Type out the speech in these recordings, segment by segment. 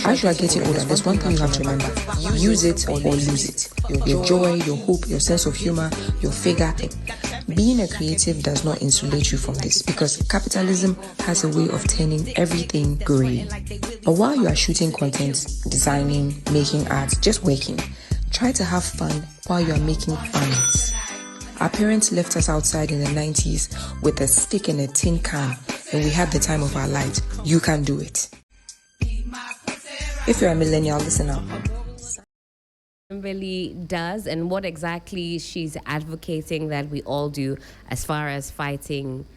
As you are getting older, there's one thing you have to remember. Use it or lose it. Your joy, your hope, your sense of humor, your figure. Being a creative does not insulate you from this because capitalism has a way of turning everything grey. But while you are shooting content, designing, making art, just working, try to have fun while you are making funds. Our parents left us outside in the 90s with a stick and a tin can, and we had the time of our lives. You can do it. If you're a millennial, listen up. Kimberley does, and what exactly she's advocating that we all do as far as fighting,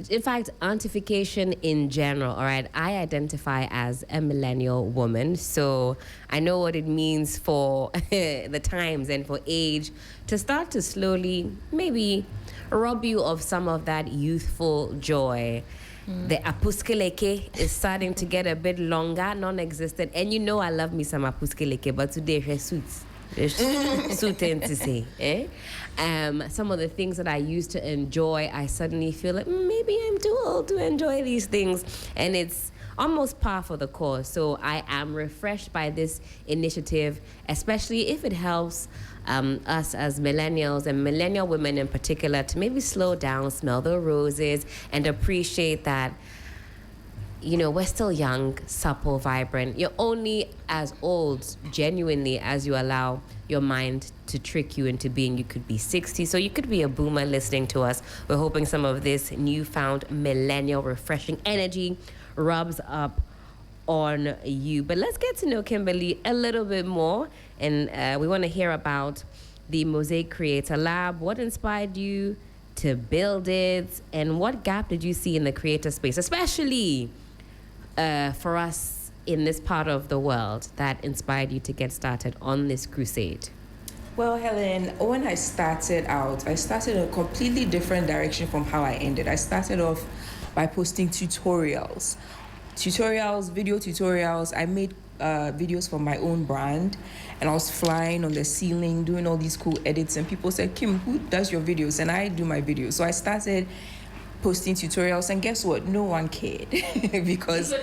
in fact, auntification in general. All right, I identify as a millennial woman, so I know what it means for the times and for age to start to slowly maybe rob you of some of that youthful joy. The apuskeleke is starting to get a bit longer, non-existent. And you know I love me some apuskeleke, but today she suits. Suiting to say. Some of the things that I used to enjoy, I suddenly feel like maybe I'm too old to enjoy these things. And it's almost par for the course. So I am refreshed by this initiative, especially if it helps us as millennials and millennial women in particular to maybe slow down, smell the roses, and appreciate that, you know, we're still young, supple, vibrant. You're only as old, genuinely, as you allow your mind to trick you into being. You could be 60, so you could be a boomer listening to us. We're hoping some of this newfound millennial refreshing energy rubs up on you. But let's get to know Kimberley a little bit more, and we want to hear about the Mosaic Creator Lab. What inspired you to build it, and what gap did you see in the creator space, especially for us in this part of the world, that inspired you to get started on this crusade? Well, Helen, when I started out, I started in a completely different direction from how I ended. I started off by posting tutorials, video tutorials. I made videos for my own brand, and I was flying on the ceiling doing all these cool edits, and people said, Kim, who does your videos? And I do my videos. So I started posting tutorials, and guess what? No one cared because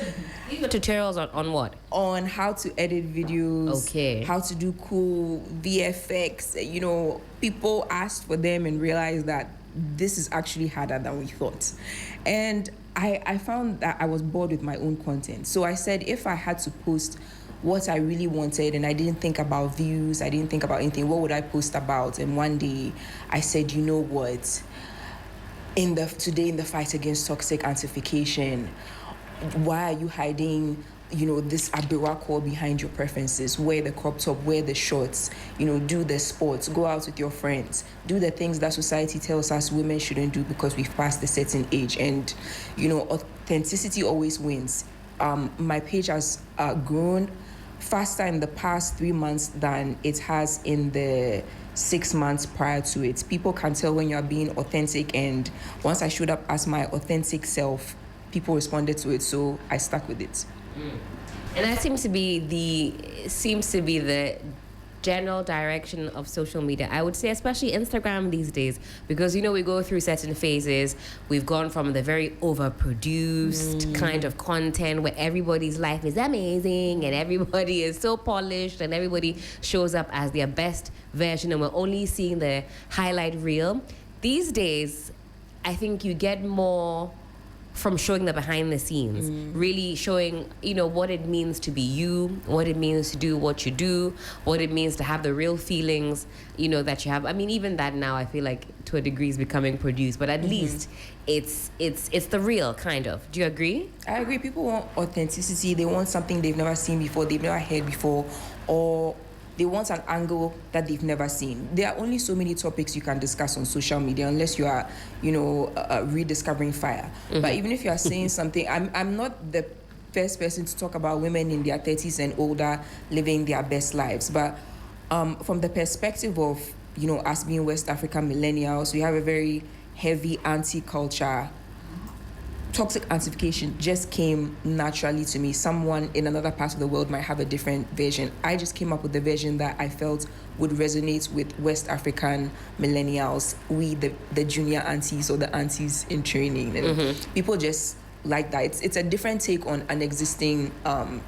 these were tutorials on what? On how to edit videos, okay, how to do cool VFX. You know, people asked for them and realized that this is actually harder than we thought. And I found that I was bored with my own content. So I said, if I had to post what I really wanted and I didn't think about views, I didn't think about anything, what would I post about? And one day I said, you know what? Today in the fight against toxic auntification, why are you hiding, you know, this Abira core behind your preferences? Wear the crop top, wear the shorts, you know, do the sports, go out with your friends, do the things that society tells us women shouldn't do because we've passed a certain age. And, you know, authenticity always wins. My page has grown faster in the past 3 months than it has in the 6 months prior to it. People can tell when you're being authentic, and once I showed up as my authentic self, people responded to it, so I stuck with it. And that seems to be the general direction of social media, I would say, especially Instagram these days, because, you know, we go through certain phases. We've gone from the very overproduced kind of content where everybody's life is amazing and everybody is so polished and everybody shows up as their best version, and we're only seeing the highlight reel. These days, I think you get more from showing the behind the scenes, really showing, you know, what it means to be you, what it means to do what you do, what it means to have the real feelings, you know, that you have. I mean, even that now I feel like to a degree is becoming produced, but at least it's the real, kind of. Do you agree? I agree. People want authenticity. They want something they've never seen before, they've never heard before, or they want an angle that they've never seen. There are only so many topics you can discuss on social media unless you are, you know, rediscovering fire. But even if you are saying something, I'm not the first person to talk about women in their 30s and older living their best lives. But from the perspective of, you know, us being West African millennials, we have a very heavy anti-culture. Toxic auntification just came naturally to me. Someone in another part of the world might have a different version. I just came up with the version that I felt would resonate with West African millennials, the junior aunties or the aunties in training. And people just like that. It's a different take on an existing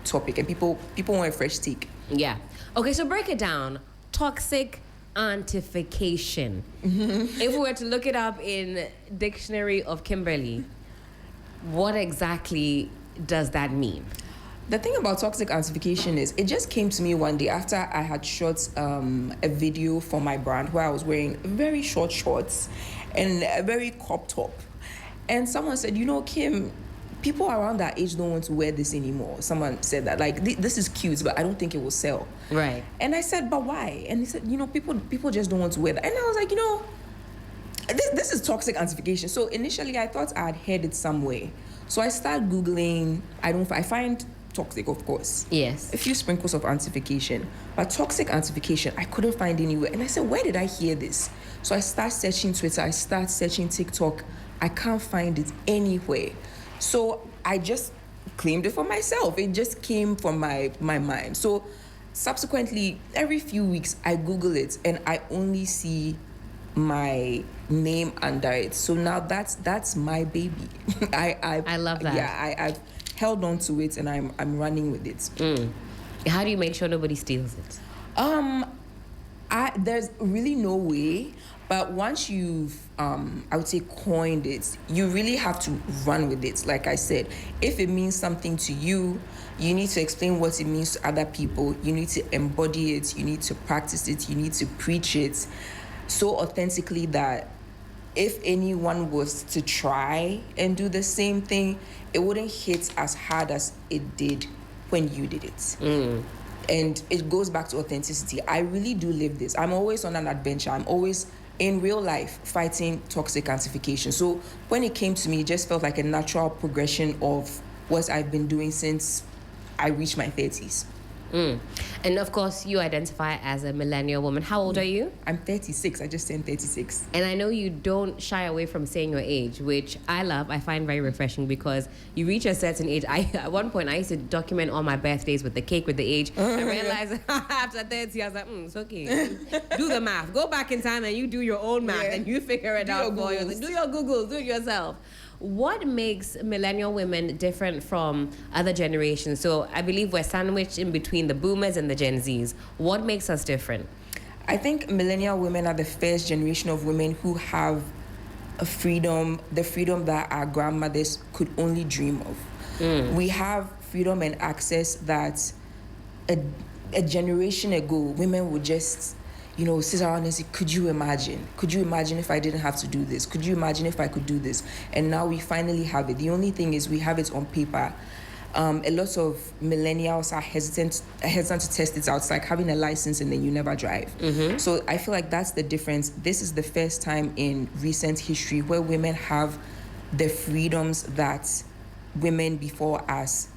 topic, and people want a fresh take. Yeah. Okay, so break it down. Toxic auntification. If we were to look it up in Dictionary of Kimberley, what exactly does that mean? The thing about toxic auntification is it just came to me one day after I had shot a video for my brand where I was wearing very short shorts and a very crop top. And someone said, Kim, people around that age don't want to wear this anymore. Someone said that, like, this is cute, but I don't think it will sell. Right. And I said, but why? And he said, people just don't want to wear that. And I was like, this is toxic auntification. So initially I thought I had heard it somewhere. So I started Googling. I find toxic, of course. Yes. A few sprinkles of auntification. But toxic auntification, I couldn't find anywhere. And I said, where did I hear this? So I started searching Twitter. I started searching TikTok. I can't find it anywhere. So I just claimed it for myself. It just came from my mind. So subsequently, every few weeks, I Google it and I only see my name under it. So now that's my baby. I love that. Yeah, I've held on to it and I'm running with it. How do you make sure nobody steals it? There's really no way. But once you've, I would say, coined it, you really have to run with it. Like I said, if it means something to you, you need to explain what it means to other people. You need to embody it. You need to practice it. You need to preach it so authentically that if anyone was to try and do the same thing, it wouldn't hit as hard as it did when you did it. And it goes back to authenticity. I really do live this. I'm always on an adventure. I'm always in real life fighting toxic auntification. So when it came to me, it just felt like a natural progression of what I've been doing since I reached my 30s. And of course, you identify as a millennial woman. How old are you? I'm 36. I just turned 36. And I know you don't shy away from saying your age, which I love. I find very refreshing because you reach a certain age. At one point, I used to document all my birthdays with the cake with the age. I realized after 30, I was like, it's okay. Do the math. Go back in time and you do your own math and you figure it out for you. Do your Googles. Do it yourself. What makes millennial women different from other generations? So I believe we're sandwiched in between the boomers and the Gen Zs. What makes us different? I think millennial women are the first generation of women who have the freedom that our grandmothers could only dream of. We have freedom and access that a generation ago, women would just sit around and say, could you imagine? Could you imagine if I didn't have to do this? Could you imagine if I could do this? And now we finally have it. The only thing is we have it on paper. A lot of millennials are hesitant to test it out. It's like having a license and then you never drive. So I feel like that's the difference. This is the first time in recent history where women have the freedoms that women before us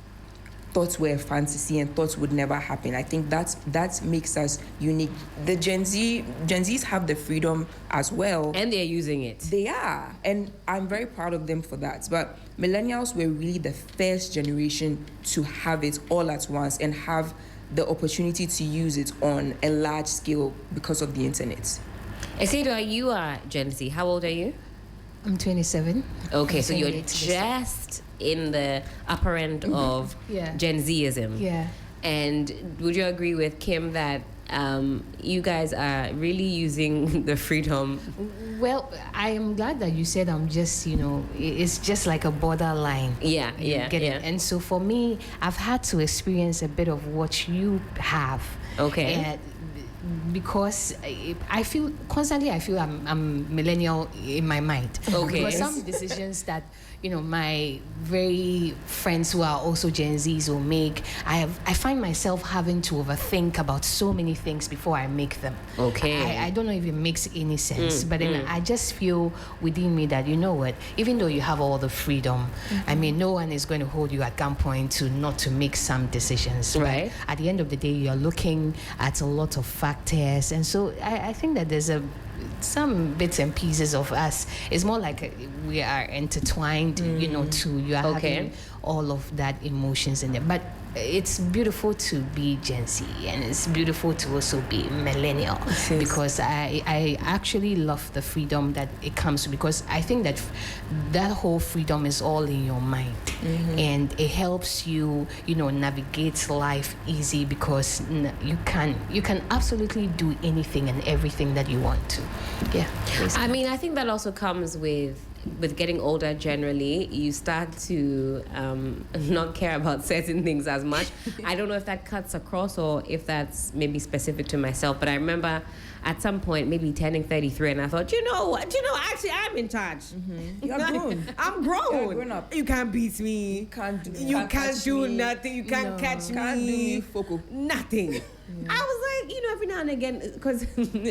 thought were a fantasy and thought would never happen. I think that makes us unique. The Gen Zs have the freedom as well. And they're using it. They are. And I'm very proud of them for that. But millennials were really the first generation to have it all at once and have the opportunity to use it on a large scale because of the internet. Esido, you are Gen Z. How old are you? I'm 27. Okay, so you're just in the upper end of Gen Zism. Yeah. And would you agree with Kim that you guys are really using the freedom? Well, I am glad that you said I'm just, it's just like a borderline. Yeah. And so for me, I've had to experience a bit of what you have. Okay. Because I feel I'm millennial in my mind. Okay. Because some decisions that my very friends who are also Gen Zs will make, I find myself having to overthink about so many things before I make them. Okay. I don't know if it makes any sense, but then I just feel within me that even though you have all the freedom, I mean, no one is going to hold you at gunpoint to not to make some decisions. Right. But at the end of the day, you're looking at a lot of factors, and so I think that there's some bits and pieces of us. It's more like we are intertwined, you are having all of that emotions in there. But it's beautiful to be Gen Z, and it's beautiful to also be millennial, because I actually love the freedom that it comes to, because I think that that whole freedom is all in your mind, and it helps you, navigate life easy, because you can absolutely do anything and everything that you want to. Yeah. I mean, I think that also comes with getting older. Generally, you start to not care about certain things as much. I don't know if that cuts across or if that's maybe specific to myself, but I remember at some point maybe turning 33, and I thought, actually I'm in charge. You're grown. I'm grown. You're grown up. You can't beat me. You can't do nothing. You can't catch me. Can't do me. Focal. Nothing. I was like, every now and again, because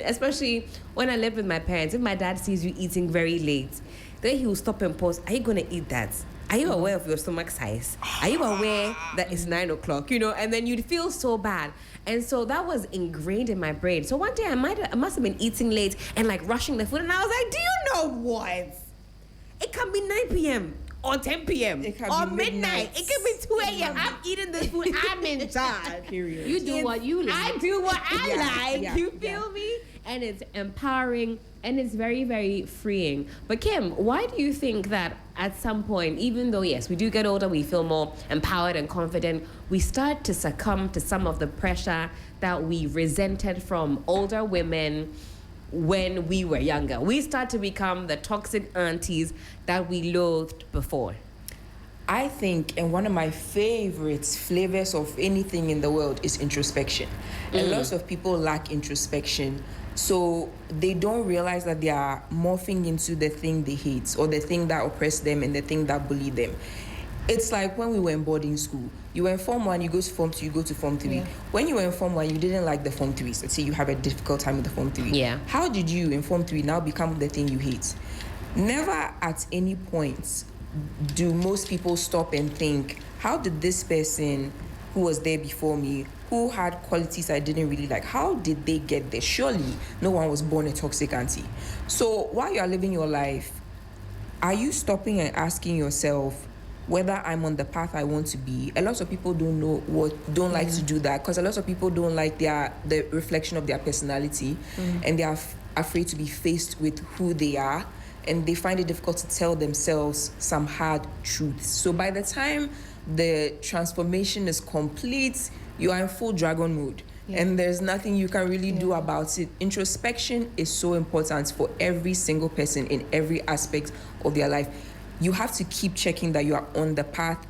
especially when I lived with my parents, if my dad sees you eating very late, then he will stop and pause. Are you going to eat that? Are you aware of your stomach size? Are you aware that it's 9 o'clock? And then you'd feel so bad. And so that was ingrained in my brain. So one day I must have been eating late and like rushing the food. And I was like, do you know what? It can be 9 p.m. or 10 p.m. or midnight. It can be 2 a.m. I'm eating this food. I'm in charge. Period. You do what you like. I do what I like. Yeah, You feel me? And it's empowering and it's very, very freeing. But Kim, why do you think that at some point, even though, yes, we do get older, we feel more empowered and confident, we start to succumb to some of the pressure that we resented from older women when we were younger? We start to become the toxic aunties that we loathed before. I think, and one of my favorite flavors of anything in the world is introspection. And lots of people lack introspection. So they don't realize that they are morphing into the thing they hate, or the thing that oppressed them and the thing that bullied them. It's like when we were in boarding school. You were in Form 1, you go to Form 2, you go to Form 3. Yeah. When you were in Form 1, you didn't like the Form 3s. Let's say you have a difficult time with the Form 3. Yeah. How did you, in Form 3, now become the thing you hate? Never at any point do most people stop and think, how did this person who was there before me, who had qualities I didn't really like, how did they get there? Surely no one was born a toxic auntie. So while you are living your life, are you stopping and asking yourself whether I'm on the path I want to be? A lot of people don't like to do that, because a lot of people don't like the reflection of their personality, and they are afraid to be faced with who they are, and they find it difficult to tell themselves some hard truths. So by the time the transformation is complete, you are in full dragon mode. And there's nothing you can really do about it. Introspection is so important for every single person in every aspect of their life. You have to keep checking that you are on the path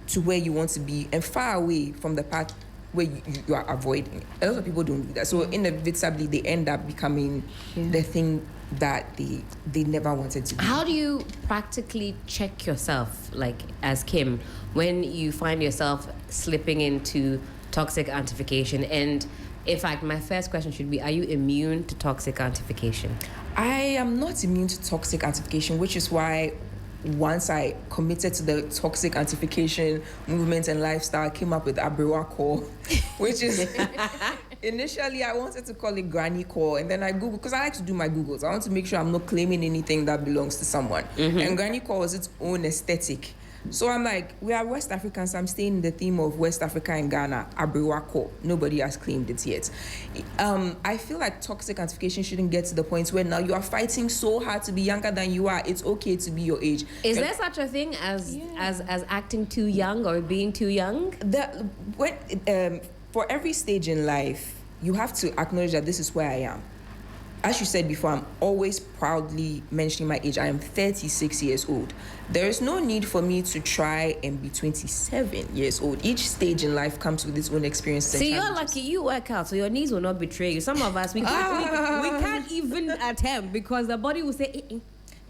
to where you want to be and far away from the path where you are avoiding. A lot of people don't do that. So inevitably, they end up becoming the thing that they never wanted to be. How do you practically check yourself, like as Kim, when you find yourself slipping into toxic auntification? And in fact, my first question should be, are you immune to toxic auntification? I am not immune to toxic auntification, which is why once I committed to the toxic auntification movement and lifestyle, I came up with Aborampa, which is initially I wanted to call it Granny Core, and then I Googled, because I like to do my Googles. I want to make sure I'm not claiming anything that belongs to someone. And Granny Core was its own aesthetic. So I'm like, we are West Africans, so I'm staying in the theme of West Africa and Ghana, Aborampa. Nobody has claimed it yet. I feel like toxic auntification shouldn't get to the point where now you are fighting so hard to be younger than you are. It's okay to be your age. Is there such a thing as acting too young or being too young? For every stage in life, you have to acknowledge that this is where I am. As you said before, I'm always proudly mentioning my age. I am 36 years old. There is no need for me to try and be 27 years old. Each stage in life comes with its own experiences. See, you're lucky you work out, so your knees will not betray you. Some of us, we can't even attempt, because the body will say,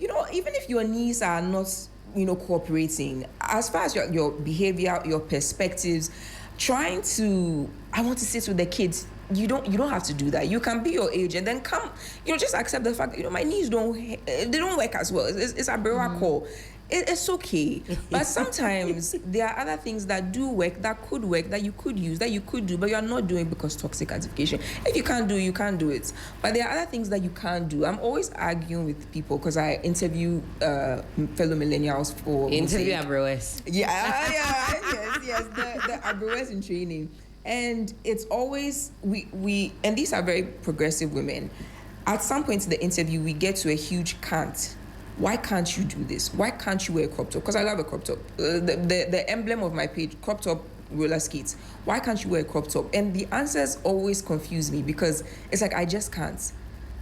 even if your knees are not, cooperating, as far as your behavior, your perspectives, trying to, I want to sit with the kids, you don't have to do that. You can be your age and then come, just accept the fact that, my knees they don't work as well. It's a Aborampa. it's okay. But sometimes there are other things that do work, that you could use, that you could do, but you're not doing because toxic identification. If you can't do it, you can't do it. But there are other things that you can't do. I'm always arguing with people because I interview fellow millennials for interview Abros. Yes, the Abros in training. And it's always, we and these are very progressive women. At some point in the interview, we get to a huge can't. Why can't you do this? Why can't you wear a crop top? Because I love a crop top. The emblem of my page, crop top, roller skates. Why can't you wear a crop top? And the answers always confuse me because it's like, I just can't.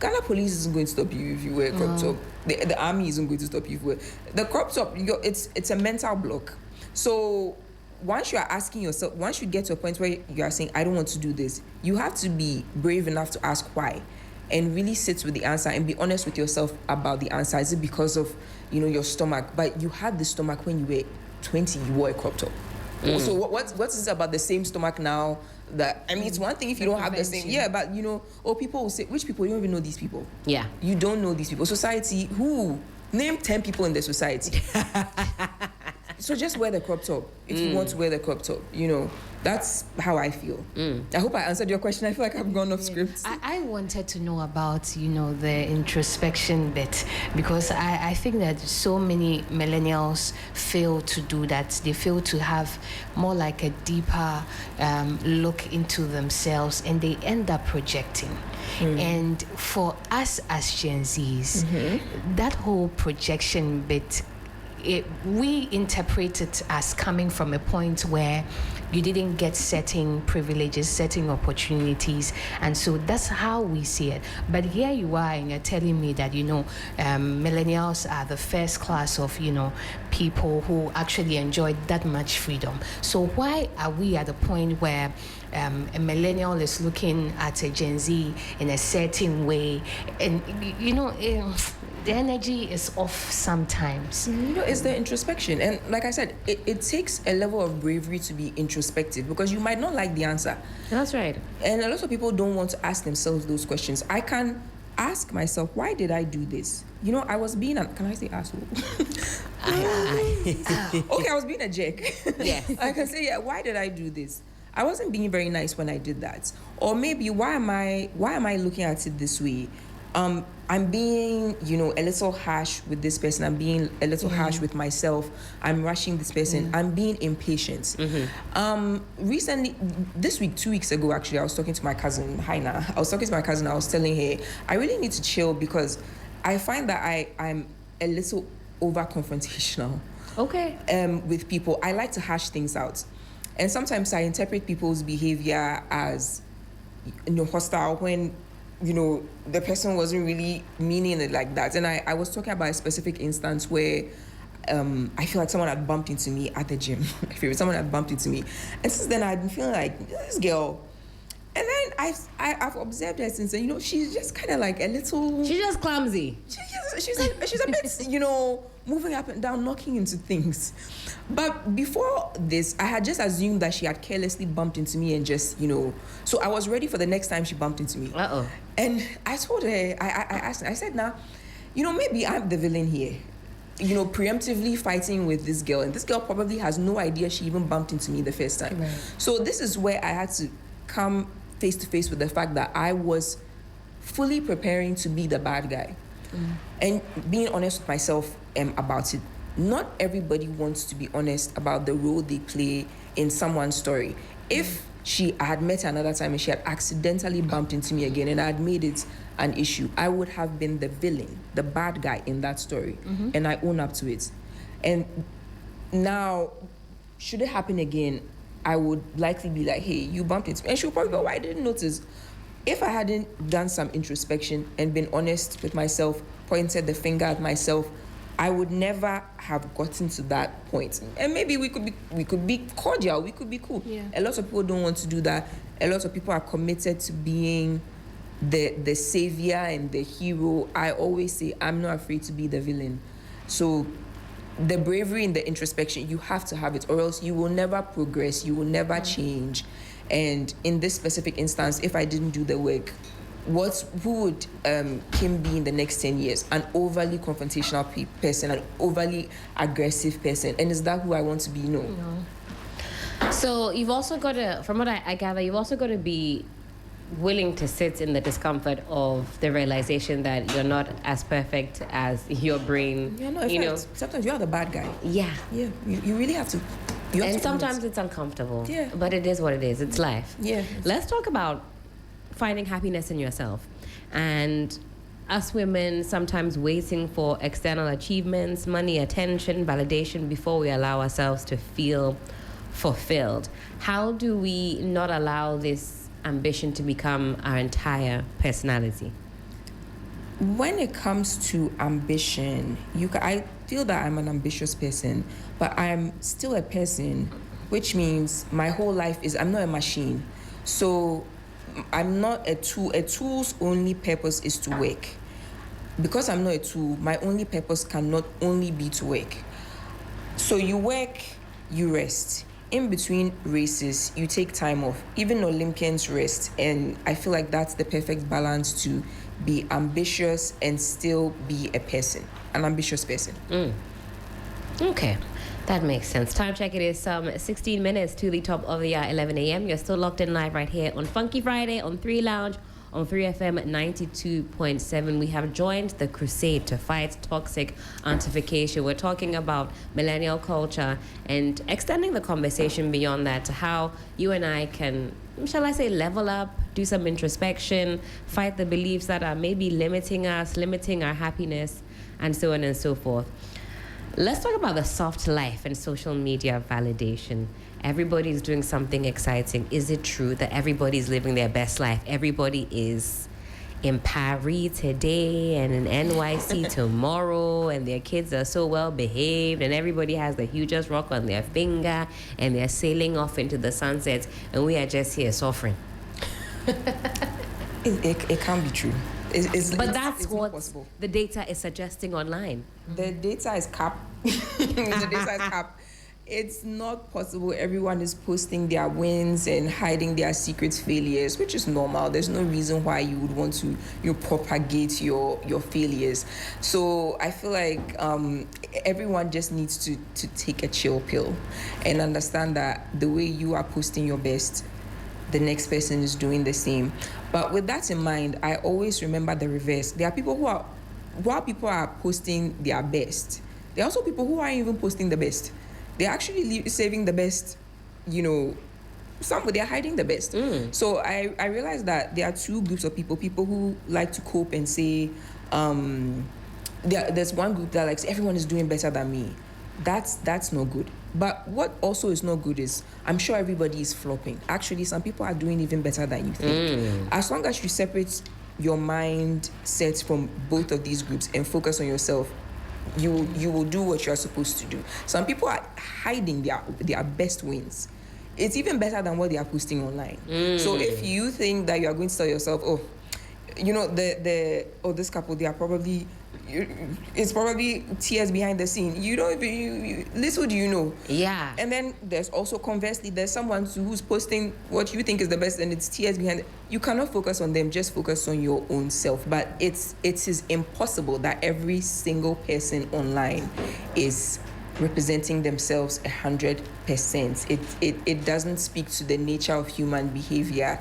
Ghana police isn't going to stop you if you wear a crop top. The army isn't going to stop you if you wear. The crop top, it's a mental block. So once you are asking yourself, once you get to a point where you are saying, I don't want to do this, you have to be brave enough to ask why. And really sit with the answer and be honest with yourself about the answer. Is it because of, your stomach? But you had the stomach when you were 20, you wore a crop top. So what is it about the same stomach now? That it's one thing if you don't have the same. Yeah, but people will say, which people? You don't even know these people. Yeah. You don't know these people. Society, who? Name 10 people in the society. So just wear the crop top if you want to wear the crop top. That's how I feel. I hope I answered your question. I feel like I've gone off script. I wanted to know about, the introspection bit, because I think that so many millennials fail to do that. They fail to have more like a deeper look into themselves, and they end up projecting. And for us as Gen Zs, that whole projection bit, we interpret it as coming from a point where you didn't get certain privileges, certain opportunities, and so that's how we see it. But here you are, and you're telling me that millennials are the first class of people who actually enjoy that much freedom. So why are we at the point where a millennial is looking at a Gen Z in a certain way, and the energy is off sometimes? It's the introspection. And like I said, it takes a level of bravery to be introspective because you might not like the answer. That's right. And a lot of people don't want to ask themselves those questions. I can ask myself, why did I do this? I was being can I say asshole? Okay, I was being a jerk. Yeah. I can say, why did I do this? I wasn't being very nice when I did that. Or maybe why am I looking at it this way? I'm being, a little harsh with this person. I'm being a little harsh with myself. I'm rushing this person. I'm being impatient. Recently, this week, 2 weeks ago, actually, I was talking to my cousin, Haina. I was telling her, I really need to chill because I find that I'm a little over-confrontational. Okay. With people. I like to hash things out. And sometimes I interpret people's behavior as, hostile when the person wasn't really meaning it like that. And I was talking about a specific instance where I feel like someone had bumped into me at the gym. Someone had bumped into me. And since then, I've been feeling like, this girl. And then I've observed her since, she's just kind of like a little... She's just clumsy. She's a bit, moving up and down, knocking into things. But before this, I had just assumed that she had carelessly bumped into me and just, so I was ready for the next time she bumped into me. Uh-oh. And I told her, I asked her, I said, now, maybe I'm the villain here. Preemptively fighting with this girl. And this girl probably has no idea she even bumped into me the first time. Right. So this is where I had to come face to face with the fact that I was fully preparing to be the bad guy. And being honest with myself about it. Not everybody wants to be honest about the role they play in someone's story. If I had met her another time and she had accidentally bumped into me again and I had made it an issue, I would have been the villain, the bad guy in that story. And I own up to it. And now, should it happen again, I would likely be like, hey, you bumped into me. And she'll probably go, I didn't notice. If I hadn't done some introspection and been honest with myself, pointed the finger at myself, I would never have gotten to that point. And maybe we could be cordial, we could be cool. Yeah. A lot of people don't want to do that. A lot of people are committed to being the savior and the hero. I always say, I'm not afraid to be the villain. So the bravery and the introspection, you have to have it, or else you will never progress, you will never change. And in this specific instance, if I didn't do the work, who would Kim be in the next 10 years? An overly confrontational person, an overly aggressive person. And is that who I want to be? No. So you've also got to, from what I gather, you've also got to be willing to sit in the discomfort of the realization that you're not as perfect as your brain. Yeah, no, in fact, sometimes you are the bad guy. Yeah. Yeah, you really have to. And sometimes it's uncomfortable. Yeah. But it is what it is. It's life. Yeah. Let's talk about finding happiness in yourself. And us women sometimes waiting for external achievements, money, attention, validation before we allow ourselves to feel fulfilled. How do we not allow this ambition to become our entire personality? When it comes to ambition, I feel that I'm an ambitious person, but I'm still a person, which means my whole life I'm not a machine. So I'm not a tool. A tool's only purpose is to work. Because I'm not a tool, my only purpose cannot only be to work. So you work, you rest. In between races, you take time off. Even Olympians rest. And I feel like that's the perfect balance to be ambitious and still be a person, an ambitious person. Okay, that makes sense. Time check, it is 16 minutes to the top of the hour, 11 a.m. You're still locked in live right here on Funky Friday on 3lounge on 3FM 92.7. We have joined the crusade to fight toxic auntification. We're talking about millennial culture and extending the conversation beyond that to how you and I can, shall I say, level up, do some introspection, fight the beliefs that are maybe limiting us, limiting our happiness, and so on and so forth. Let's talk about the soft life and social media validation. Everybody's doing something exciting. Is it true that everybody's living their best life? Everybody is in Paris today and in NYC tomorrow, and their kids are so well behaved, and everybody has the hugest rock on their finger, and they're sailing off into the sunset, and we are just here suffering. It can't be true. But that's what possible. The data is suggesting online. The data is cap. The data is cap. It's not possible. Everyone is posting their wins and hiding their secret failures, which is normal. There's no reason why you would want to propagate your failures. So I feel like everyone just needs to take a chill pill and understand that the way you are posting your best, the next person is doing the same. But with that in mind, I always remember the reverse. There are people while people are posting their best, there are also people who aren't even posting the best. They're actually saving the best, they're hiding the best. So I realized that there are two groups of people who like to cope and say, there's one group that likes, everyone is doing better than me. That's not good. But what also is not good is, I'm sure everybody is flopping. Actually, some people are doing even better than you think. As long as you separate your mindset from both of these groups and focus on yourself, you will do what you're supposed to do. Some people are hiding their best wins. It's even better than what they are posting online. So if you think that you are going to tell yourself, this couple, they are probably, it's probably tears behind the scene. Little do you know. Yeah. And then there's also, conversely, there's someone who's posting what you think is the best and it's tears behind it. You cannot focus on them, just focus on your own self. But it is impossible that every single person online is representing themselves 100%. It doesn't speak to the nature of human behavior.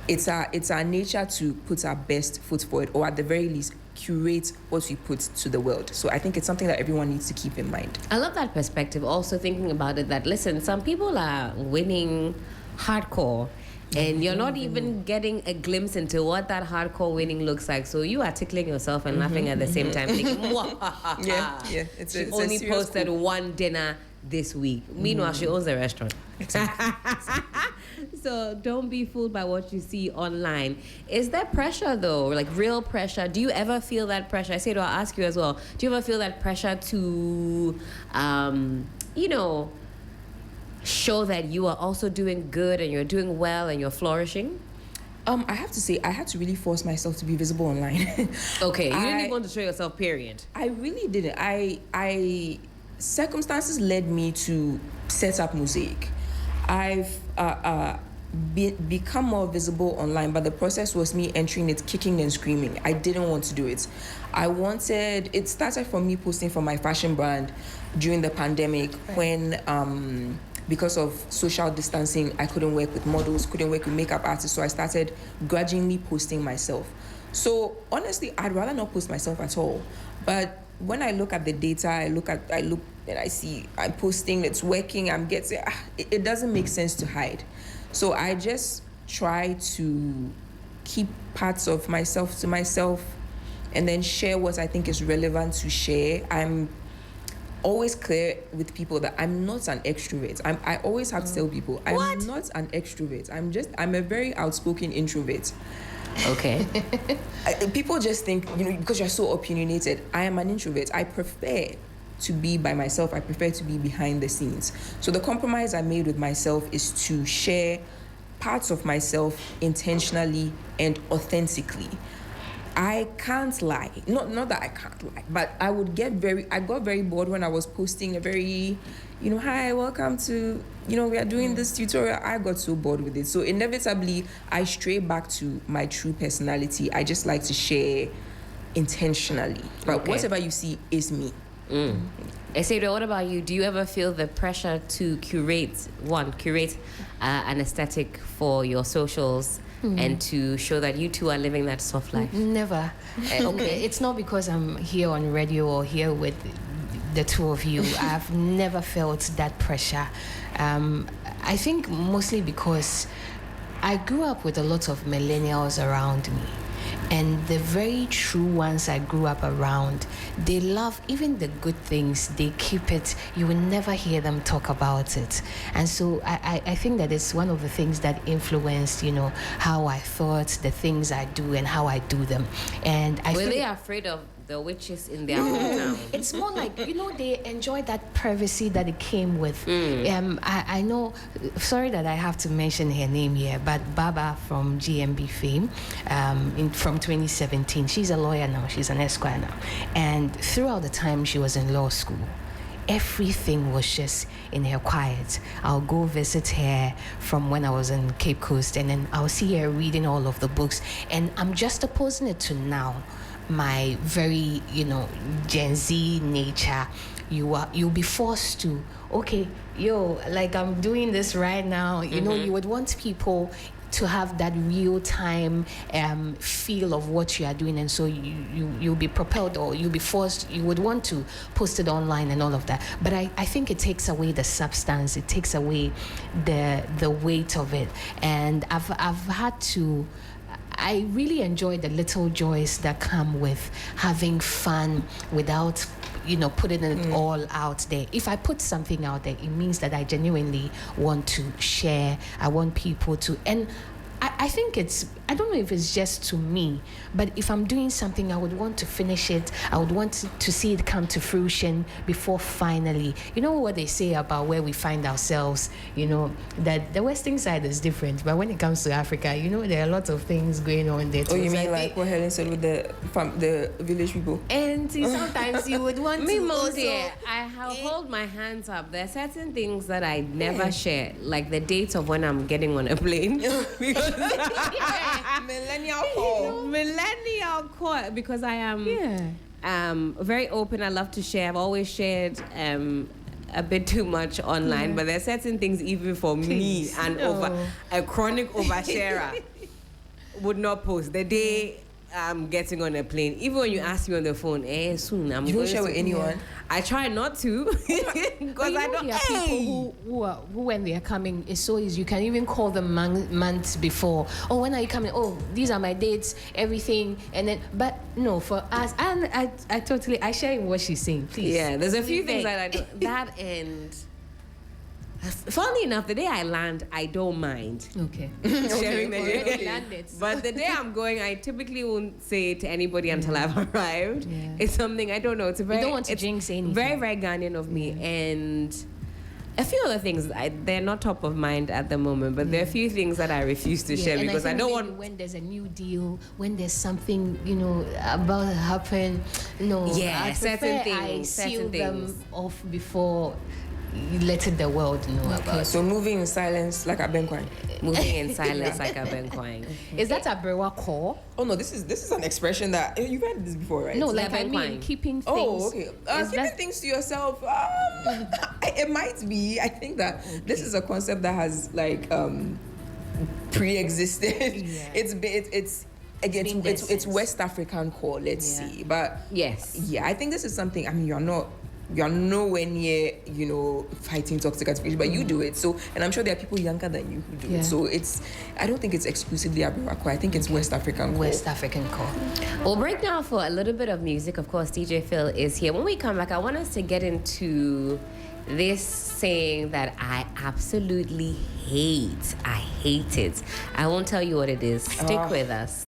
It's our nature to put our best foot forward, or at the very least curate what we put to the world. So I think it's something that everyone needs to keep in mind. I love that perspective. Also thinking about it, that listen, some people are winning hardcore, and you're not even getting a glimpse into what that hardcore winning looks like. So you are tickling yourself and laughing at the same time, thinking, yeah. It's only posted one dinner this week. Meanwhile, she owns a restaurant. Exactly. So don't be fooled by what you see online. Is there pressure though, like real pressure? Do you ever feel that pressure? I said, I'll ask you as well. Do you ever feel that pressure to, show that you are also doing good and you're doing well and you're flourishing? I have to say, I had to really force myself to be visible online. Okay, you didn't even want to show yourself, period. I really didn't. Circumstances led me to set up Mosaic. become more visible online, but the process was me entering it, kicking and screaming. I didn't want to do it. It started from me posting for my fashion brand during the pandemic when, because of social distancing, I couldn't work with models, couldn't work with makeup artists, so I started grudgingly posting myself. So honestly, I'd rather not post myself at all. But when I look at the data, I look and I see I'm posting, it's working, I'm getting, it doesn't make sense to hide. So I just try to keep parts of myself to myself and then share what I think is relevant to share. I'm always clear with people that I'm not an extrovert. I always have to tell people, I'm not an extrovert. I'm a very outspoken introvert. Okay. People just think, because you're so opinionated, I am an introvert. I prefer to be by myself. I prefer to be behind the scenes. So the compromise I made with myself is to share parts of myself intentionally and authentically. I can't lie. Not that I can't lie, but I got very bored when I was posting a very, hi, welcome to, we are doing this tutorial. I got so bored with it. So inevitably, I stray back to my true personality. I just like to share intentionally. But whatever you see is me. Esado, what about you? Do you ever feel the pressure to curate an aesthetic for your socials and to show that you two are living that soft life? Never. Okay, it's not because I'm here on radio or here with the two of you. I've never felt that pressure. I think mostly because I grew up with a lot of millennials around me. And the very true ones I grew up around, they love even the good things. They keep it. You will never hear them talk about it. And so I think that it's one of the things that influenced, how I thought, the things I do and how I do them. And I Were they afraid of the witches in their hometown? It's more like, they enjoy that privacy that it came with. I know, sorry that I have to mention her name here, but Baba from GMB fame, from 2017, she's a lawyer now, she's an Esquire now. And throughout the time she was in law school, everything was just in her quiet. I'll go visit her from when I was in Cape Coast, and then I'll see her reading all of the books. And I'm just opposing it to now. My very, Gen Z nature, you'll be forced to, like I'm doing this right now, you would want people to have that real-time feel of what you are doing, and so you'll be propelled, or you'll be forced, you would want to post it online and all of that. But I think it takes away the substance, it takes away the weight of it. And I've had to, I really enjoy the little joys that come with having fun without, putting it all out there. If I put something out there, it means that I genuinely want to share. I want people to, and I think I don't know if it's just to me, but if I'm doing something, I would want to finish it. I would want to see it come to fruition before finally. You know what they say about where we find ourselves, that the Western side is different, but when it comes to Africa, there are lots of things going on there too. Oh, you mean like what Helen said with the village people? And sometimes you would want to also... I hold my hands up. There are certain things that I never share, like the date of when I'm getting on a plane. Millennial call, because I am very open. I love to share. I've always shared a bit too much online, but there are certain things even for me and a chronic oversharer would not post the day I'm getting on a plane. Even when you ask me on the phone, soon I'm you going don't share with anyone. I try not to because I don't. There are people who when they are coming, it's so easy. You can even call them months before. Oh, when are you coming? Oh, these are my dates, everything, and then. But no, for us, and I share in what she's saying. Please. Yeah, there's a few things that I do. That and. Funny enough, the day I land, I don't mind. Okay. Sharing the day. But the day I'm going, I typically won't say it to anybody until I've arrived. Yeah. It's something I don't know. It's a very. You don't want to jinx anything. Very, very Ghanaian of me, and a few other things. They're not top of mind at the moment, but there are a few things that I refuse to share because I don't want. When there's a new deal, when there's something about to happen, certain things. I seal them off before. letting the world know about. So moving in silence like a Benkwai. Moving in silence like I've been crying. Is that a Brewa call? Oh no, this is an expression that you've heard this before, right? No, It's like I Laban mean, Kwang. keeping things. Oh, okay. Is Keeping that- things to yourself, it might be. I think that this is a concept that has like pre-existed. Yeah. It's again, been there it's since. West African core. Let's Yeah. see, but Yes. yeah, I think this is something. I mean, you're nowhere near, fighting toxic attitude, but you do it. So, and I'm sure there are people younger than you who do Yeah. it. So I don't think it's exclusively Abirakwa. I think it's West African core. West African call. We'll break now for a little bit of music. Of course, DJ Phil is here. When we come back, I want us to get into this saying that I absolutely hate. I hate it. I won't tell you what it is. Stick with us.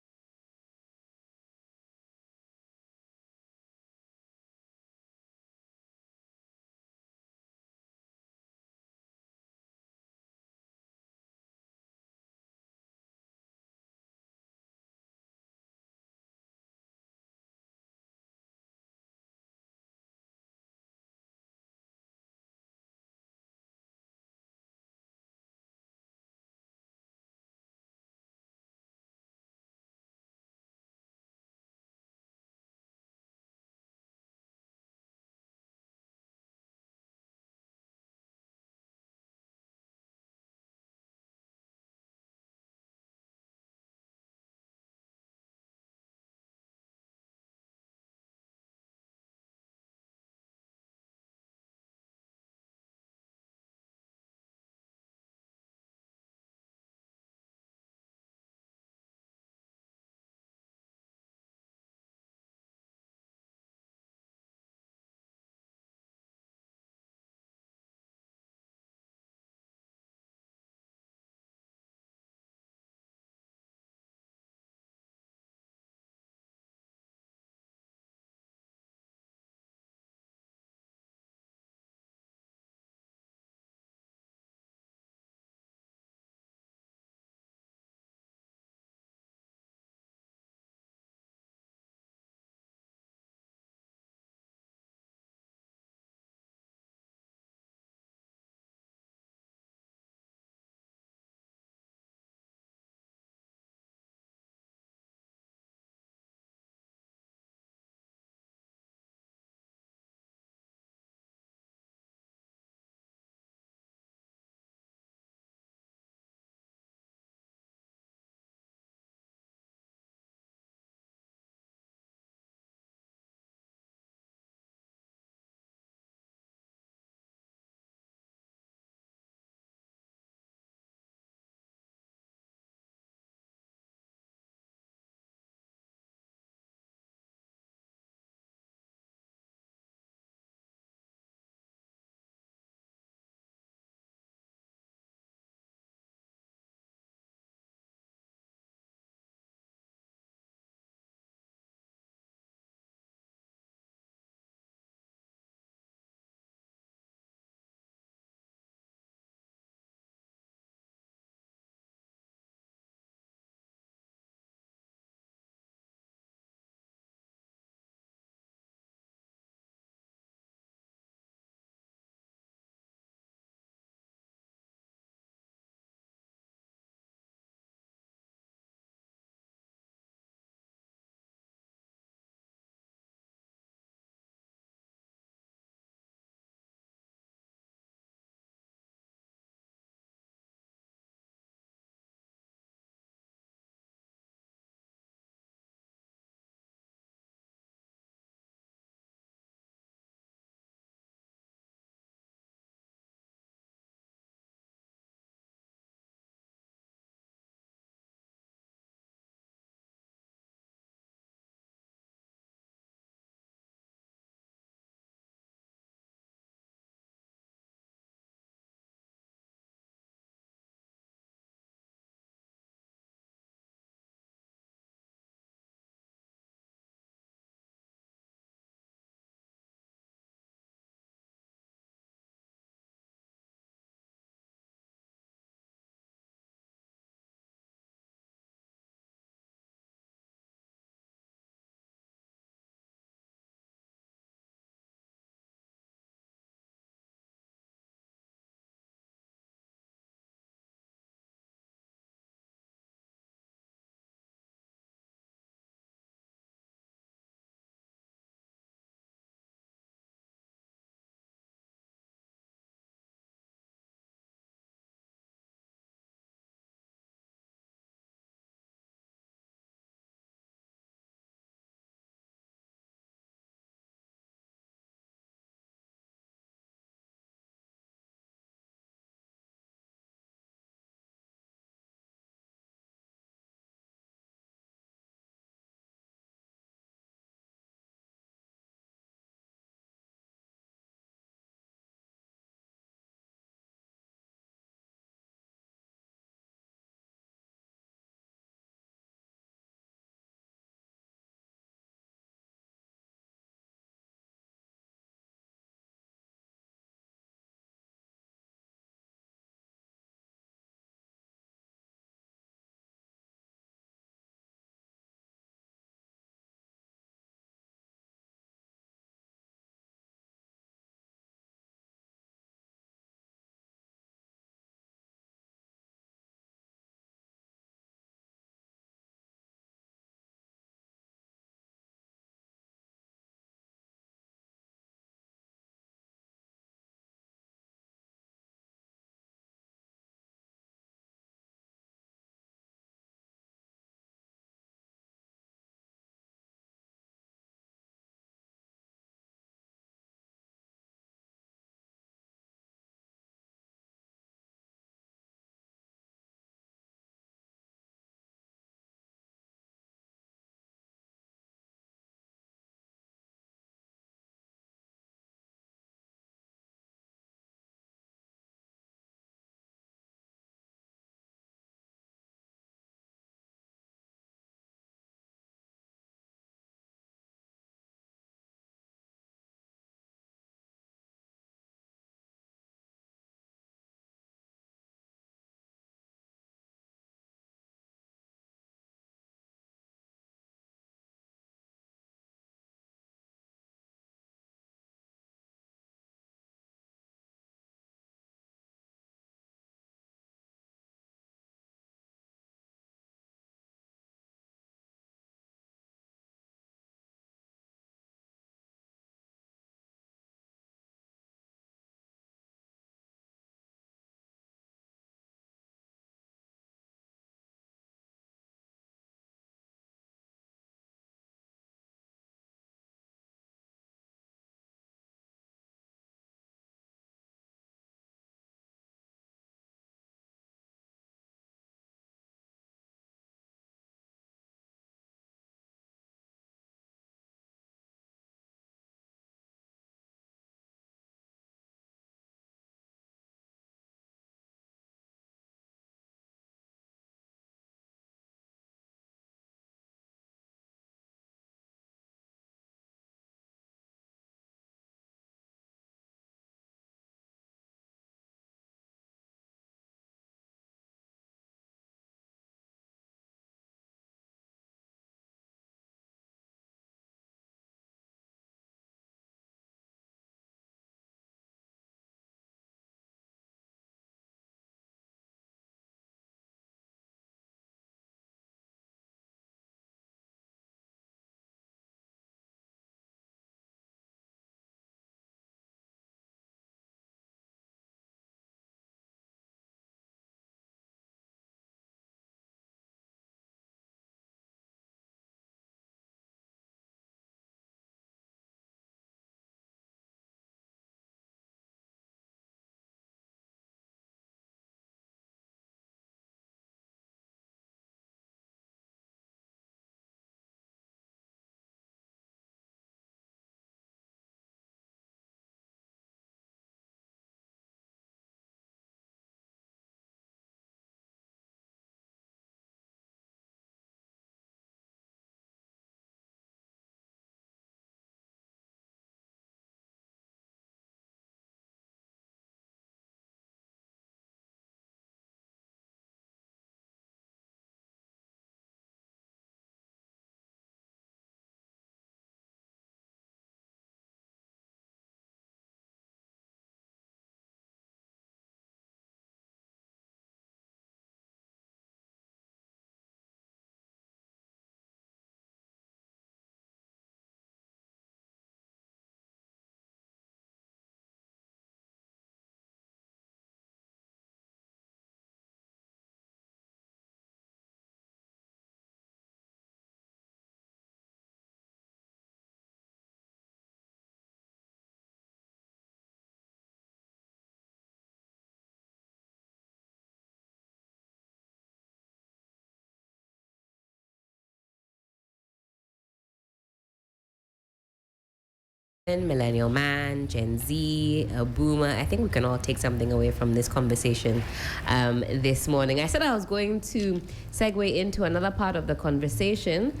Millennial man, Gen Z, a boomer. I think we can all take something away from this conversation this morning. I said I was going to segue into another part of the conversation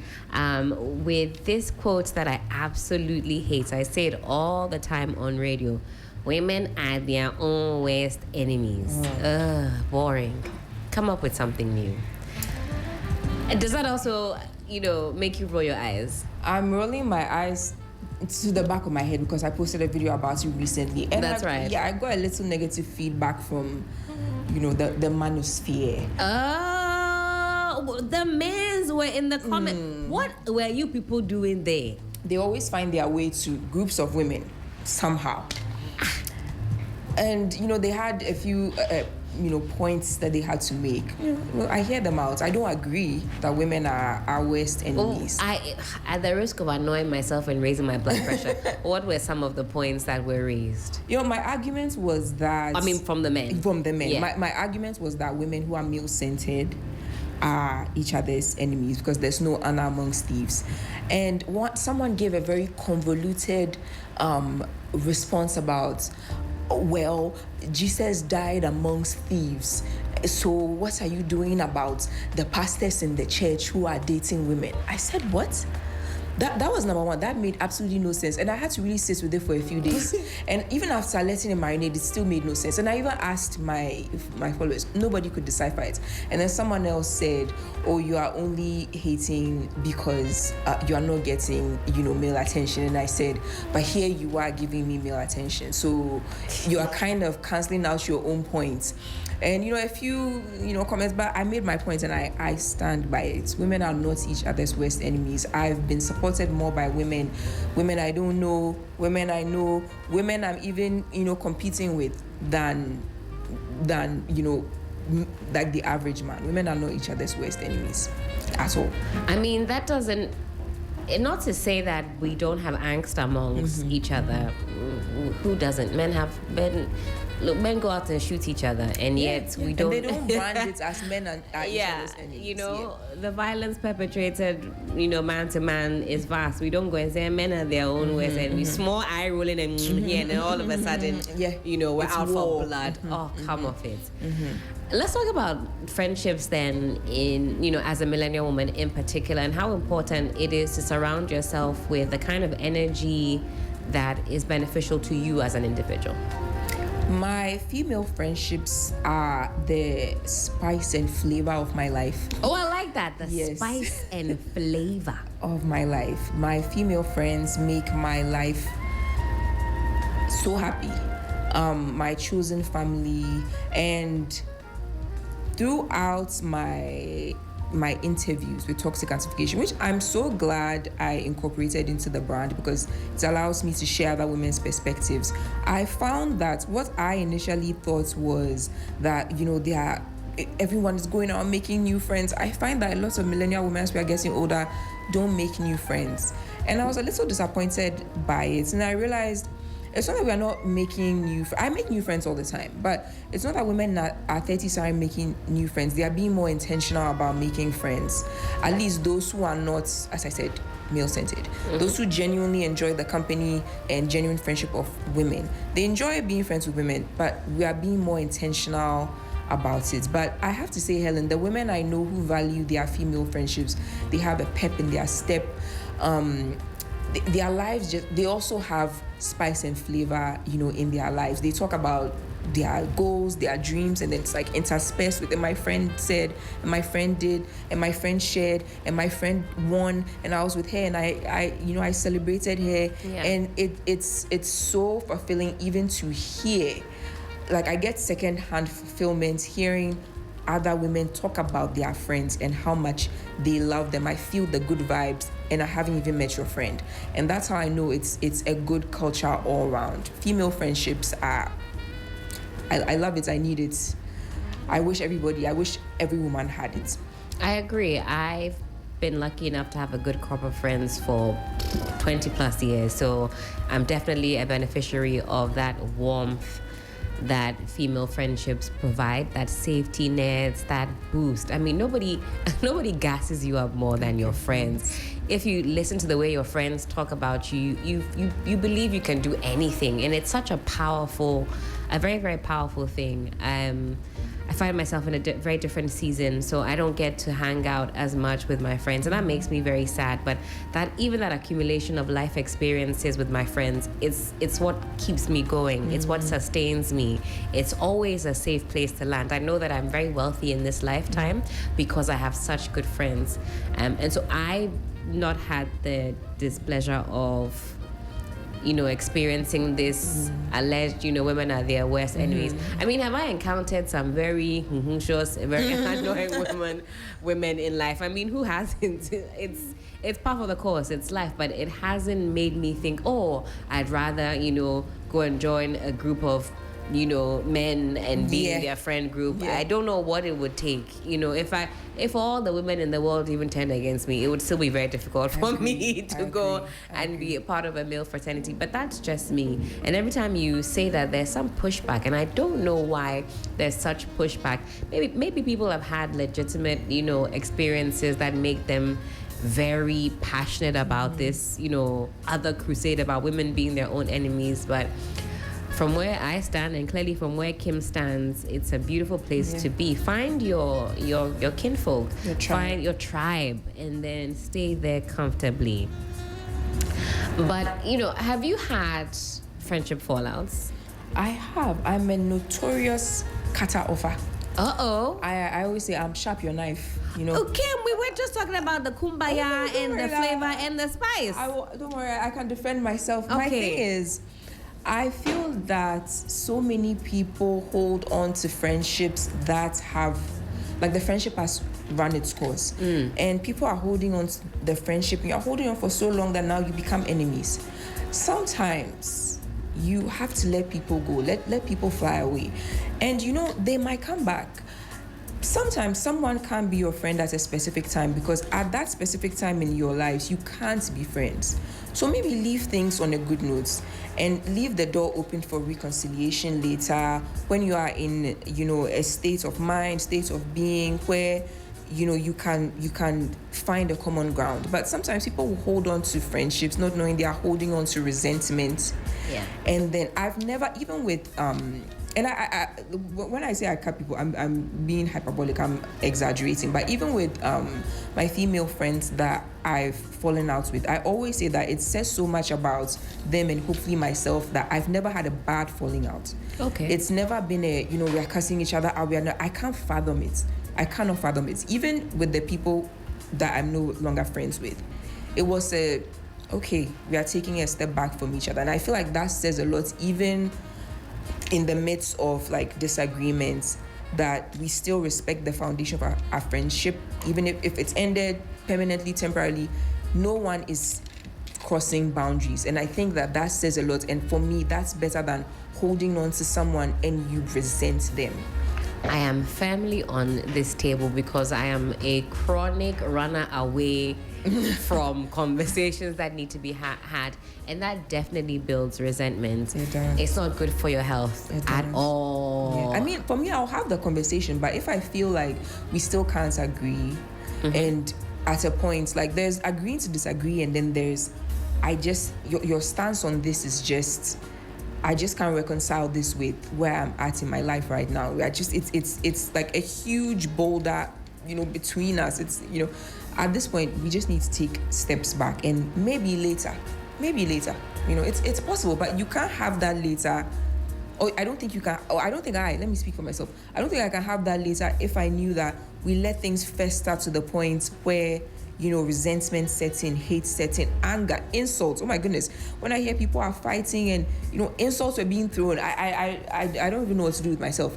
with this quote that I absolutely hate. I say it all the time on radio. Women are their own worst enemies. Boring. Come up with something new. And does that also, make you roll your eyes? I'm rolling my eyes to the back of my head because I posted a video about you recently. And That's right. Yeah, I got a little negative feedback from, the manosphere. Oh, the men's were in the comment. What were you people doing there? They always find their way to groups of women somehow. And, they had a few, points that they had to make. I hear them out. I don't agree that women are our worst enemies. At the risk of annoying myself and raising my blood pressure, what were some of the points that were raised? My argument was that... from the men. From the men. Yeah. My argument was that women who are male-centered are each other's enemies because there's no honor amongst thieves. And someone gave a very convoluted response about... well, Jesus died amongst thieves. So what are you doing about the pastors in the church who are dating women? I said, what? That was number one. That made absolutely no sense. And I had to really sit with it for a few days. And even after letting it marinate, it still made no sense. And I even asked my followers. Nobody could decipher it. And then someone else said, oh, you are only hating because you are not getting, male attention. And I said, but here you are giving me male attention. So you are kind of canceling out your own points. And, a few, comments, but I made my point and I stand by it. Women are not each other's worst enemies. I've been supported more by women I don't know, women I know, women I'm even, competing with than like the average man. Women are not each other's worst enemies at all. I mean, that doesn't... Not to say that we don't have angst amongst each other. Who doesn't? Men go out and shoot each other, and yet we don't. And they don't brand it as men are each other's enemies. The violence perpetrated, man to man is vast. We don't go and say men are their own worst enemies. Small eye rolling and here, and then all of a sudden, we're it's out war. for blood. Come off it. Let's talk about friendships then, as a millennial woman in particular, and how important it is to surround yourself with the kind of energy that is beneficial to you as an individual. My female friendships are the spice and flavor of my life. Oh, I like that. The spice and flavor of my life. My female friends make my life so happy. My chosen family, and throughout my interviews with Toxic Antification, which I'm so glad I incorporated into the brand because it allows me to share other women's perspectives. I found that what I initially thought was that, everyone is going out making new friends. I find that a lot of millennial women, as we are getting older, don't make new friends. And I was a little disappointed by it. And I realized it's not that we are not making I make new friends all the time, but it's not that women are 30 starting making new friends. They are being more intentional about making friends. At least those who are not, as I said, male-centered. Those who genuinely enjoy the company and genuine friendship of women. They enjoy being friends with women, but we are being more intentional about it. But I have to say, Helen, the women I know who value their female friendships, they have a pep in their step. Their lives, they also have spice and flavor, in their lives. They talk about their goals, their dreams, and then it's like interspersed with, and my friend said, and my friend did, and my friend shared, and my friend won, and I was with her, and I celebrated her, and it's so fulfilling even to hear. Like, I get secondhand fulfillment hearing other women talk about their friends and how much they love them. I feel the good vibes, and I haven't even met your friend. And that's how I know it's a good culture all around. Female friendships are, I love it. I need it. I wish every woman had it. I agree. I've been lucky enough to have a good crop of friends for 20 plus years. So I'm definitely a beneficiary of that warmth that female friendships provide, that safety nets, that boost. I mean, nobody gasses you up more than your friends. If you listen to the way your friends talk about you, you believe you can do anything, and it's such a very, very powerful thing. I find myself in a very different season, so I don't get to hang out as much with my friends, and that makes me very sad. But that accumulation of life experiences with my friends, it's what keeps me going. It's what sustains me. It's always a safe place to land. I know that I'm very wealthy in this lifetime because I have such good friends, and so I've not had the displeasure of experiencing this alleged, women are their worst enemies. I mean, have I encountered some very very annoying women in life? I mean, who hasn't? It's part of the course, it's life, but it hasn't made me think, oh, I'd rather, go and join a group of men and be in their friend group. I don't know what it would take. If all the women in the world even turned against me, it would still be very difficult for me to go and be a part of a male fraternity. But that's just me. And every time you say that, there's some pushback, and I don't know why there's such pushback. Maybe people have had legitimate, experiences that make them very passionate about this, other crusade about women being their own enemies. But from where I stand, and clearly from where Kim stands, it's a beautiful place to be. Find your kinfolk, find your tribe, and then stay there comfortably. But have you had friendship fallouts? I have. I'm a notorious cutter offer. I always say I'm sharp your knife. Oh, Kim, we were just talking about the kumbaya and the flavor and the spice. Don't worry, I can defend myself. Okay. My thing is, I feel that so many people hold on to friendships that have, the friendship has run its course. And people are holding on to the friendship. You're holding on for so long that now you become enemies. Sometimes you have to let people go, let people fly away. And they might come back. Sometimes someone can't be your friend at a specific time because at that specific time in your lives, you can't be friends. So maybe leave things on a good note and leave the door open for reconciliation later when you are in, a state of mind, state of being where, you can find a common ground. But sometimes people will hold on to friendships not knowing they are holding on to resentment. Yeah. And then I've never, even with and I when I say I cut people, I'm being hyperbolic, I'm exaggerating. But even with my female friends that I've fallen out with, I always say that it says so much about them and hopefully myself that I've never had a bad falling out. Okay. It's never been a, we are cussing each other out. I can't fathom it. I cannot fathom it. Even with the people that I'm no longer friends with, it was okay, we are taking a step back from each other. And I feel like that says a lot, even in the midst of disagreements, that we still respect the foundation of our friendship, even if it's ended permanently, temporarily. No one is crossing boundaries, and I think that says a lot. And for me, that's better than holding on to someone and you resent them. I am firmly on this table because I am a chronic runner away from conversations that need to be had, and that definitely builds resentment. It does. It's not good for your health at all. Yeah. I mean, for me, I'll have the conversation, but if I feel like we still can't agree, and at a point, there's agreeing to disagree, and then there's, your stance on this is just, I just can't reconcile this with where I'm at in my life right now. It's like a huge boulder, between us. It's, at this point, we just need to take steps back, and maybe later, it's possible, but you can't have that later. I don't think you can. Let me speak for myself. I don't think I can have that later if I knew that we let things fester to the point where, resentment sets in, hate sets in, anger, insults. Oh my goodness. When I hear people are fighting and, insults are being thrown, I don't even know what to do with myself.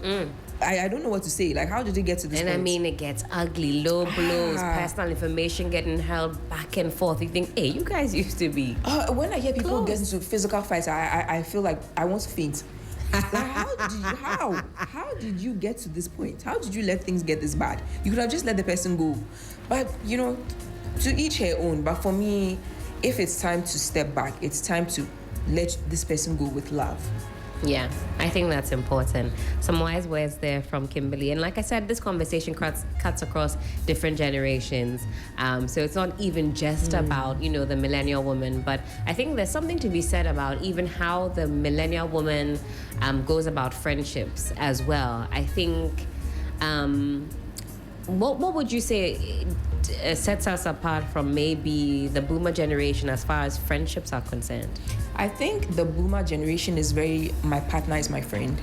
I don't know what to say. How did it get to this point? And I mean, it gets ugly, low blows, personal information getting held back and forth. You think, hey, you guys used to be when I hear people close. Get into physical fights, I feel like I want to faint. How did you get to this point? How did you let things get this bad? You could have just let the person go. But, to each her own. But for me, if it's time to step back, it's time to let this person go with love. Yeah, I think that's important. Some wise words there from Kimberly. And like I said, this conversation cuts across different generations. So it's not even just about, the millennial woman, but I think there's something to be said about even how the millennial woman goes about friendships as well. I think, what would you say sets us apart from maybe the boomer generation as far as friendships are concerned? I think the boomer generation is my partner is my friend.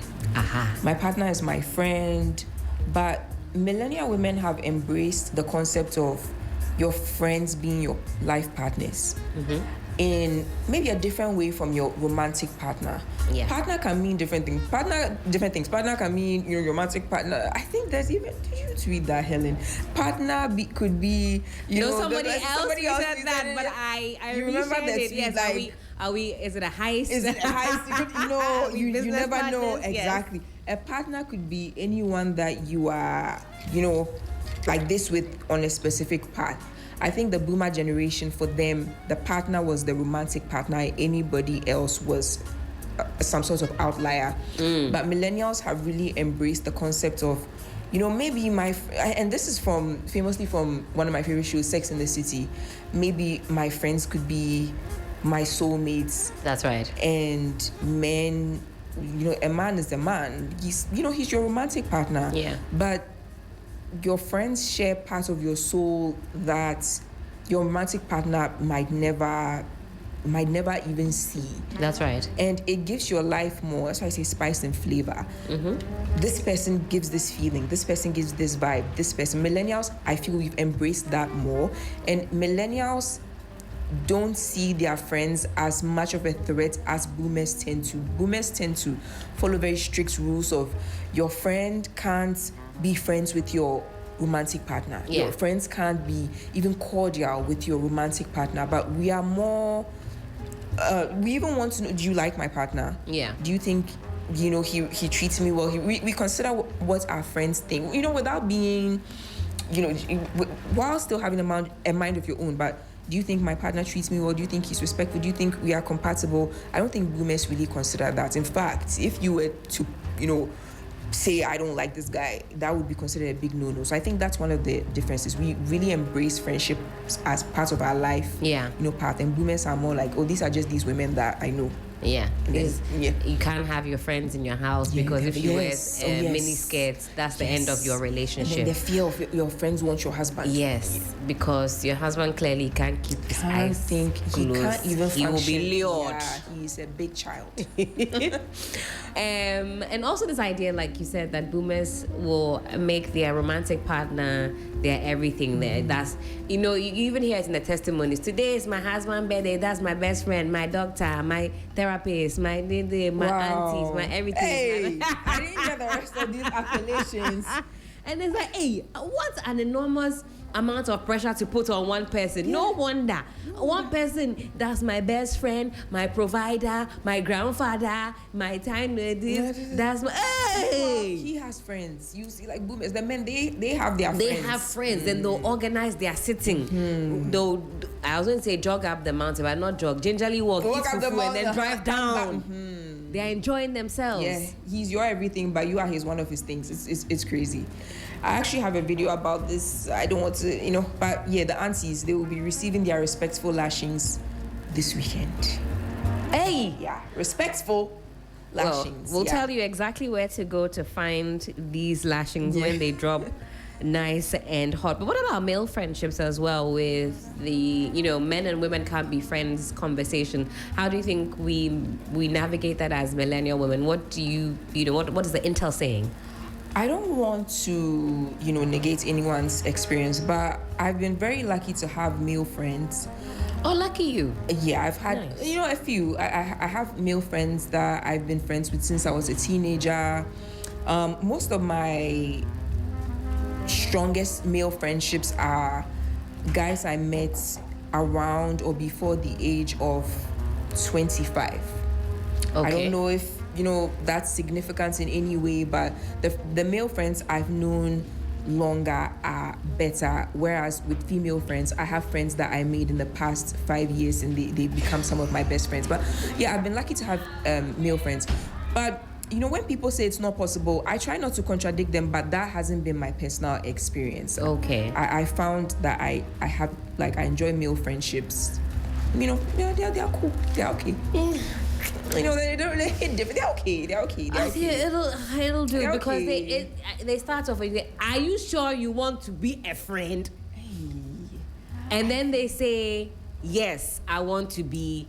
My partner is my friend. But millennial women have embraced the concept of your friends being your life partners in maybe a different way from your romantic partner. Yeah. Partner can mean different things. Partner can mean your romantic partner. I think there's even, did you tweet that, Helen? Partner could be, somebody else said that, but I you remember that it. tweet, Yes, like, are we, is it a heist? Is it a heist? You never know. Yes. Exactly. A partner could be anyone that you are, like this with on a specific path. I think the boomer generation, for them, the partner was the romantic partner. Anybody else was some sort of outlier. But millennials have really embraced the concept of, maybe and this is famously from one of my favorite shows, Sex and the City. Maybe my friends could be my soulmates. That's right. And men, a man is a man. He's your romantic partner. Yeah. But your friends share part of your soul that your romantic partner might never even see. That's right. And it gives your life more, that's why I say spice and flavor. This person gives this feeling, this person gives this vibe, this person. Millennials, I feel we've embraced that more. And millennials don't see their friends as much of a threat as boomers tend to. Boomers tend to follow very strict rules of your friend can't be friends with your romantic partner. Yeah. Your friends can't be even cordial with your romantic partner. But we are more, we even want to know, do you like my partner? Yeah. Do you think, he treats me well? We consider what our friends think, without being, while still having a mind of your own. But do you think my partner treats me well? Do you think he's respectful? Do you think we are compatible? I don't think boomers really consider that. In fact, if you were to, say I don't like this guy, that would be considered a big no-no. So I think that's one of the differences. We really embrace friendship as part of our life, path. And boomers are more like, these are just these women that I know. Yeah. You can't have your friends in your house because if you wear mini skirts, that's the end of your relationship. And then the fear of your friends want your husband. Yes, because your husband clearly can't keep his eyes closed. He can't even function. He will be lured. Yeah, he's a big child. And also this idea, like you said, that boomers will make their romantic partner their everything there. That's, you even hear it in the testimonies. Today is my husband's birthday. That's my best friend, my doctor, my therapist, my aunties, my everything. Hey, I didn't get the rest of these appellations. And it's like, hey, what an enormous amount of pressure to put on one person. Yeah. No wonder. One person, that's my best friend, my provider, my grandfather, my time this, that's my, hey! He has friends. You see, like boomers, the men, they have their friends. They have friends, and they'll organize their sitting. They'll, I was going to say jog up the mountain, but not jog. Gingerly walk, eat fufu, and then drive down. They're enjoying themselves. Yeah, he's your everything, but you are one of his things. It's crazy. I actually have a video about this. I don't want to, but yeah, the aunties, they will be receiving their respectful lashings this weekend. Hey! Yeah, respectful lashings. We'll tell you exactly where to go to find these lashings when they drop nice and hot. But what about male friendships as well, with the, men and women can't be friends conversation? How do you think we navigate that as millennial women? What do what is the intel saying? I don't want to, negate anyone's experience, but I've been very lucky to have male friends. Oh, lucky you. Yeah, I've had, a few. I have male friends that I've been friends with since I was a teenager. Most of my strongest male friendships are guys I met around or before the age of 25. Okay. I don't know if that's significant in any way, but the male friends I've known longer are better, whereas with female friends, I have friends that I made in the past 5 years and they become some of my best friends. But yeah, I've been lucky to have male friends. But when people say it's not possible, I try not to contradict them, but that hasn't been my personal experience. Okay. I found that I have, like, I enjoy male friendships. They're cool. They're okay. They don't really hit different. They're okay. They're okay. I think it'll do, They're because okay. they start off with, are you sure you want to be a friend? And then they say, yes, I want to be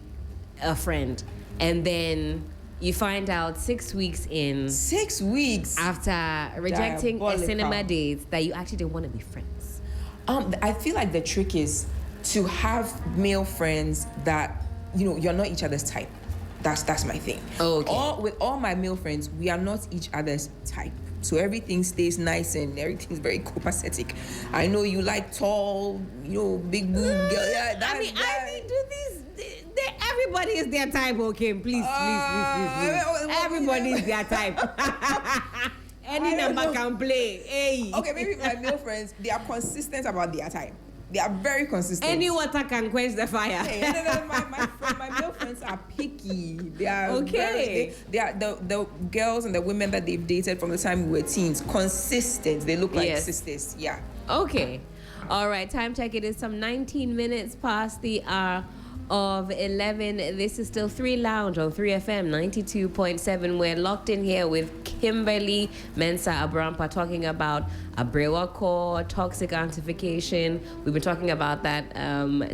a friend. And then you find out 6 weeks in, 6 weeks after rejecting Diabolical. a cinema date, that you actually didn't want to be friends. I feel like the trick is to have male friends that you're not each other's type. That's my thing. Oh, okay. With all my male friends, we are not each other's type. So everything stays nice and everything's very copacetic. I know you like tall, big boob girl. Yeah, I mean, do these. Everybody is their type, okay? Please. Everybody is their type. Any number can play. Hey. Okay, maybe my male friends, they are consistent about their type. They are very consistent. Any water can quench the fire. Hey, no, my male friends are picky. They are okay. They are the girls and the women that they've dated from the time we were teens. Consistent. They look like sisters. Yeah. Okay. All right. Time check. It is some 19 minutes past the hour of 11. This is still 3Lounge on 3FM 92.7. We're locked in here with Kimberley Mensah Aborampa talking about Abrewa core, toxic auntification. We've been talking about that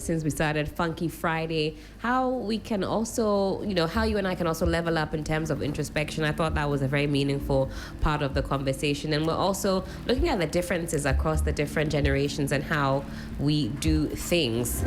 since we started Funky Friday. How we can also, how you and I can also level up in terms of introspection. I thought that was a very meaningful part of the conversation. And we're also looking at the differences across the different generations and how we do things.